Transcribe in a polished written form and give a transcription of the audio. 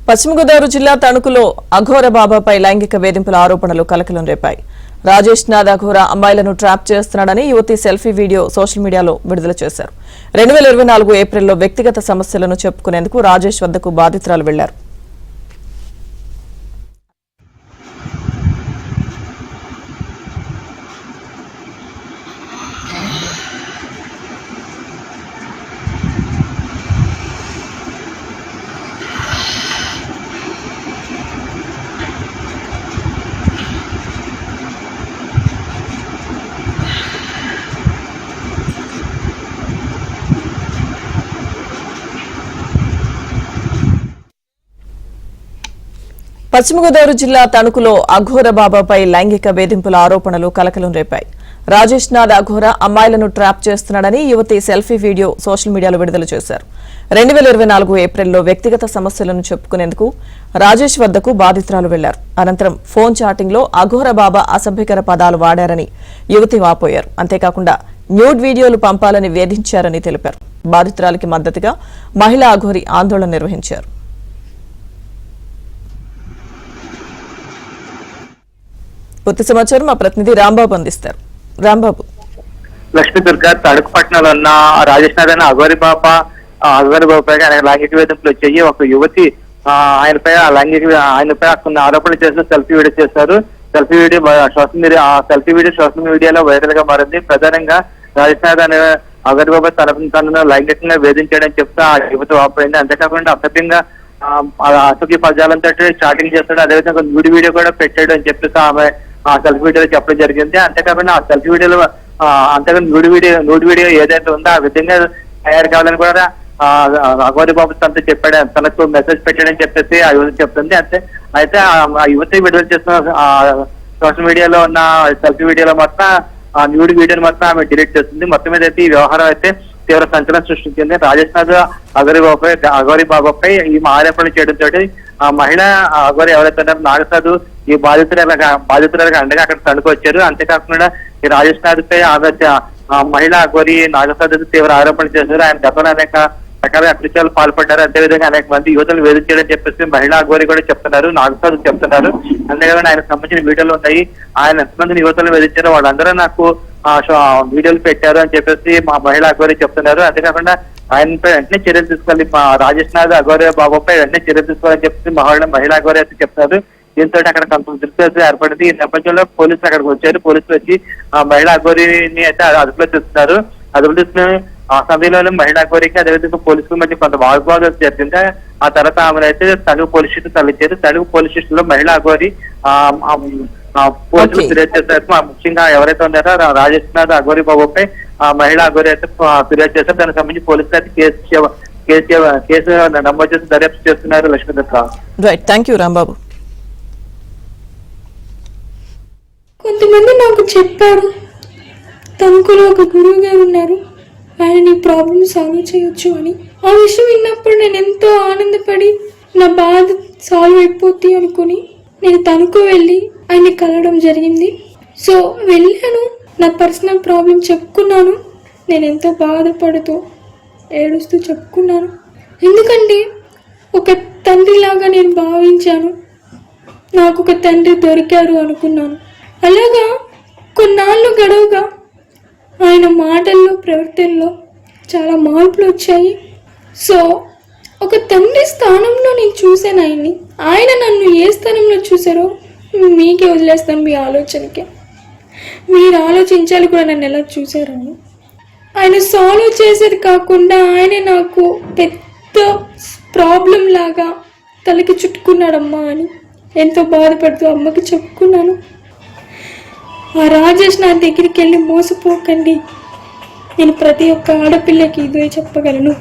పశ్చిమ గోదావరి జిల్లా తణుకులో అఘోర బాబాపై లైంగిక వేధింపుల ఆరోపణలు కలకలం రేపాయి. రాజేష్ నాథ్ అఘోర అమ్మాయిలను ట్రాప్ చేస్తున్నాడని యువతి సెల్ఫీ వీడియో సోషల్ మీడియాలో విడుదల చేశారు. 2024 ఏప్రిల్లో వ్యక్తిగత సమస్యలను చెప్పుకునేందుకు రాజేష్ వద్దకు బాధితురాలు వెళ్లారు. పశ్చిమ గోదావరి జిల్లా తణుకులో అఘోర బాబాపై లైంగిక వేధింపుల ఆరోపణలు కలకలం రేపాయి. రాజేష్ నాథ్ అఘోర అమ్మాయిలను ట్రాప్ చేస్తున్నాడని యువతి సెల్ఫీ వీడియో సోషల్ మీడియాలో విడుదల చేశారు. 2024 ఏప్రిల్లో వ్యక్తిగత సమస్యలను చెప్పుకునేందుకు రాజేష్ వద్దకు బాధితురాలు వెళ్లారు. అనంతరం ఫోన్ చాటింగ్ లో అఘోర బాబా అసభ్యకర పదాలు వాడారని యువతి వాపోయారు. అంతేకాకుండా న్యూడ్ వీడియోలు పంపాలని వేధించారని తెలిపారు. బాధితురాలికి మద్దతుగా మహిళా అఘోరి ఆందోళన నిర్వహించారు. పూర్తి సమాచారం మా ప్రతినిధి రాంబాబు అందిస్తారు. రాంబాబు. లక్ష్మీ దుర్గా తణుకు పట్టణంలో ఉన్న రాజేష్ నాథ్ అనే అఘోరి బాబాపై లైంగిక వేధింపులు వచ్చాయి. ఒక యువతి ఆయనపై కొన్ని ఆరోపణలు చేసిన సెల్ఫీ వీడియో చేశారు. సెల్ఫీ వీడియో సోషల్ మీడియాలో వైరల్ గా మారింది. ప్రధానంగా రాజేష్ నాథ్ అనే అఘోరి బాబా తనను లైంగికంగా వేధించాడని చెప్తే ఆ యువతి వాపోయింది. అంతేకాకుండా అసభ్య పదాలంతో చాటింగ్ చేస్తాడు. అదేవిధంగా న్యూడ్ వీడియో కూడా పెట్టాడు అని చెప్పేసి ఆమె ఆ సెల్ఫీ వీడియోలో చెప్పడం జరిగింది. అంతేకాకుండా ఆ సెల్ఫీ వీడియోలో న్యూడ్ వీడియో ఏదైతే ఉందో ఆ విధంగా తయారు కావాలని కూడా అఘోరి బాబు తనతో చెప్పాడు, తనకు మెసేజ్ పెట్టాడని చెప్పేసి ఆ యువతి చెప్తుంది. అయితే ఆ యువతి విడుదల చేసిన సోషల్ మీడియాలో ఉన్న సెల్ఫీ వీడియోలో మొత్తం ఆ న్యూడ్ వీడియోని మొత్తం ఆమె డిలీట్ చేస్తుంది. మొత్తం మీద అయితే ఈ వ్యవహారం అయితే తీవ్ర సంచలనం సృష్టించింది. రాజేష్ నాథ్ అఘోరి బాబాపై ఈ ఆరోపణలు చేయడంతో ఆ మహిళ అఘోరి ఎవరైతే ఉన్నారో నాగసాధు ఈ బాధితురాలకు అండగా అక్కడ తణుకు వచ్చారు. అంతేకాకుండా ఈ రాజేష్ నాథ్ పై మహిళా అఘోరి నాగసాధు తీవ్ర ఆరోపణలు చేశారు. ఆయన గతంలో అనేక రకాల అకృత్యాలు పాల్పడ్డారు. అదేవిధంగా అనేక మంది యువతలు వేధించారని చెప్పేసి మహిళా అఘోరి కూడా చెప్తున్నారు, నాగసాధు చెప్తున్నారు. అంతేకాకుండా ఆయనకు సంబంధించిన వీడియోలు ఉన్నాయి. ఆయన ఎంతమంది యువతలు వేధించారో వాళ్ళందరూ నాకు వీడియోలు పెట్టారు అని చెప్పేసి మా మహిళా అఘోరి చెప్తున్నారు. అంతేకాకుండా ఆయనపై వెంటనే చర్యలు తీసుకోవాలి, రాజేష్ నాథ్ అఘోరి బాబాపై వెంటనే చర్యలు తీసుకోవాలని చెప్పేసి మహిళా అఘోరి అయితే చెప్తున్నారు. దీంతో అక్కడ కొంత దృష్టి ఏర్పడింది. ఈ నేపథ్యంలో పోలీసులు అక్కడికి వచ్చారు. పోలీసులు వచ్చి ఆ మహిళా అఘోరిని అయితే అదుపులో తీసుకున్నారు. అదుపులో తీసుకుని ఆ సమయంలో మహిళా అఘోరికి అదేవిధంగా పోలీసుల మధ్య కొంత వాగ్వాదం జరిగింది. ఆ తర్వాత ఆమెను అయితే తణుకు పోలీస్ స్టేషన్ తరలించారు. తణుకు పోలీస్ స్టేషన్ లో మహిళా అఘోరి పోలీసులు ఫిర్యాదు చేశారు. ముఖ్యంగా ఎవరైతే ఉన్నారో రాజేష్ నాథ్ అఘోరి బాబుపై మహిళా అఘోరి అయితే ఫిర్యాదు చేశారు. దానికి సంబంధించి పోలీసులు అయితే కేసు నమోదు చేసి దర్యాప్తు చేస్తున్నారు. లక్ష్మీదత్త. రాంబాబు. కొంతమంది నాకు చెప్పారు, తణుకులో ఒక గురువు గారు ఉన్నారు, ఆయన నీ ప్రాబ్లమ్ సాల్వ్ చేయొచ్చు అని. ఆ విషయం విన్నప్పుడు నేను ఎంతో ఆనందపడి నా బాధ సాల్వ్ అయిపోద్ది అనుకుని నేను తణుకు వెళ్ళి ఆయన్ని కలవడం జరిగింది. సో వెళ్ళాను, నా పర్సనల్ ప్రాబ్లం చెప్పుకున్నాను. నేను ఎంతో బాధపడుతూ ఏడుస్తూ చెప్పుకున్నాను. ఎందుకంటే ఒక తండ్రిలాగా నేను భావించాను, నాకు ఒక తండ్రి దొరికారు అనుకున్నాను. అలాగా కొన్నాళ్ళు గడువుగా ఆయన మాటల్లో ప్రవర్తనలో చాలా మార్పులు వచ్చాయి. సో ఒక తండ్రి స్థానంలో నేను చూశాను ఆయన్ని. ఆయన నన్ను ఏ స్థానంలో చూసారో మీకే వదిలేస్తాను, మీ ఆలోచనకే. మీరు ఆలోచించాలి కూడా నన్ను ఎలా చూశారని. ఆయన సాల్వ్ చేసేది కాకుండా ఆయనే నాకు పెద్ద ప్రాబ్లం లాగా తలకి చుట్టుకున్నాడమ్మా అని ఎంతో బాధపడుతూ అమ్మకి చెప్పుకున్నాను. ఆ రాజేష్ నా దగ్గరికి వెళ్ళి మోసపోకండి, నేను ప్రతి ఒక్క ఆడపిల్లకి ఇదే చెప్పగలను.